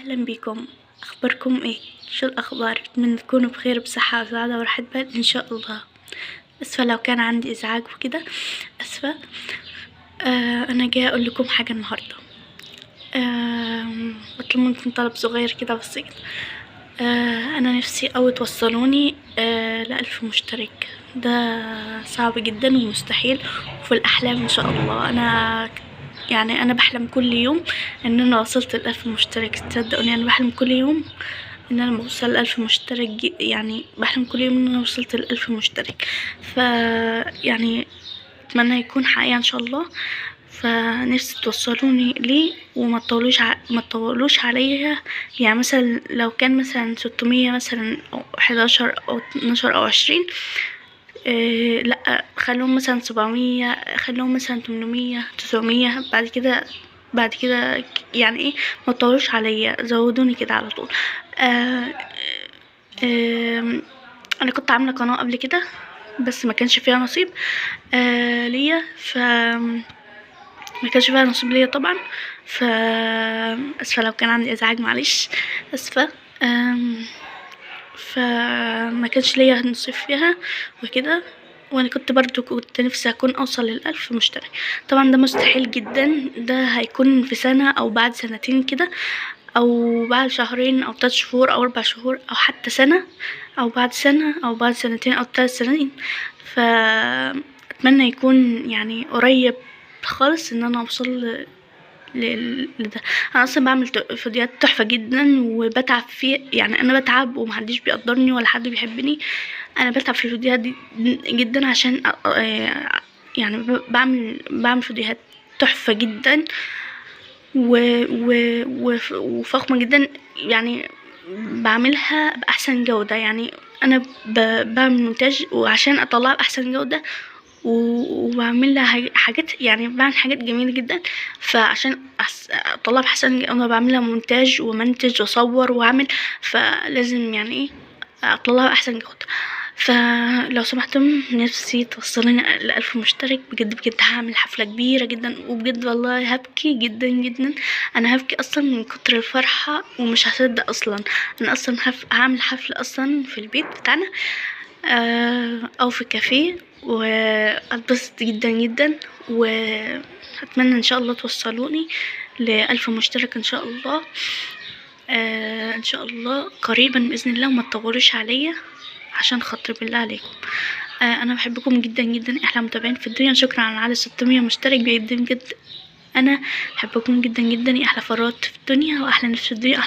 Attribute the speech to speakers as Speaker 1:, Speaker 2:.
Speaker 1: اهلا بكم. اخباركم ايه؟ شو الاخبار؟ اتمنى تكونوا بخير بصحه وسعاده وراحه بال ان شاء الله. اسفه لو كان عندي ازعاج وكده، اسفه. انا جايه اقول لكم حاجه النهارده. بطلب منكم طلب صغير كده بسيط. انا نفسي اوي توصلوني ل1000 مشترك. ده صعب جدا ومستحيل، وفي الاحلام ان شاء الله. انا بحلم كل يوم ان انا وصلت ل1000 مشترك. تصدقوني انا بحلم كل يوم ان انا بوصل ل1000 مشترك. يعني بحلم كل يوم ان انا وصلت ل1000 مشترك. يعني اتمنى يكون حقيقة ان شاء الله. فنفسي توصلوني ليه وما تطولوش عليا. يعني مثلا لو كان مثلا 600 مثلا او 11 او 12 او 20، لا خلوهم مثلا 700، خلوهم مثلا 800 900. بعد كده يعني ايه، ما تطولوش عليا، زودوني كده على طول. آه آه انا كنت عامله قناه قبل كده بس ما كانش فيها نصيب ليا. ما كانش فيها نصيب ليا طبعا. اسفه لو كان عندي ازعاج، معلش، اسفه. فما كانش ليا نصيب فيها وكده. وانا كنت نفسي اكون اوصل ل1000 مشترك. طبعا ده مستحيل جدا، ده هيكون في سنه او بعد سنتين كده، او بعد شهرين او 3 شهور او 4 شهور او حتى سنه، او بعد سنه او بعد سنتين او 3 سنين. فاتمنى يكون يعني قريب خالص ان انا اوصل لده. انا اصلا بعمل فيديوهات تحفه جدا وبتعب فيه. يعني انا بتعب ومحدش بيقدرني ولا حد بيحبني. انا بتعب في الفيديوهات دي جدا عشان يعني بعمل فيديوهات تحفه جدا وفخمه جدا. يعني بعملها باحسن جوده. يعني انا بعمل مونتاج وعشان اطلعها باحسن جوده، وبعمل لها حاجات، يعني بعمل حاجات جميله جدا. فعشان اطلعها باحسن انا بعملها مونتاج ومنتج واصور واعمل. فلازم يعني ايه، اطلعها باحسن جوده. فلو سمحتم نفسي توصلوني ل1000 مشترك. بجد بجد هعمل حفله كبيره جدا، وبجد والله هبكي جدا جدا. انا هبكي اصلا من كتر الفرحه ومش هصدق اصلا. انا اصلا هعمل حفله اصلا في البيت بتاعنا او في كافيه، واتبسط جدا جدا. واتمنى ان شاء الله توصلوني ل1000 مشترك ان شاء الله. ان شاء الله قريبا باذن الله، وما تطولوش عليا عشان خاطر بالله عليكم. انا بحبكم جدا جدا، احلى متابعين في الدنيا. شكرا على 600 مشترك بجد بجد. انا بحبكم جدا جدا، احلى فرات في الدنيا واحلى ناس في الدنيا.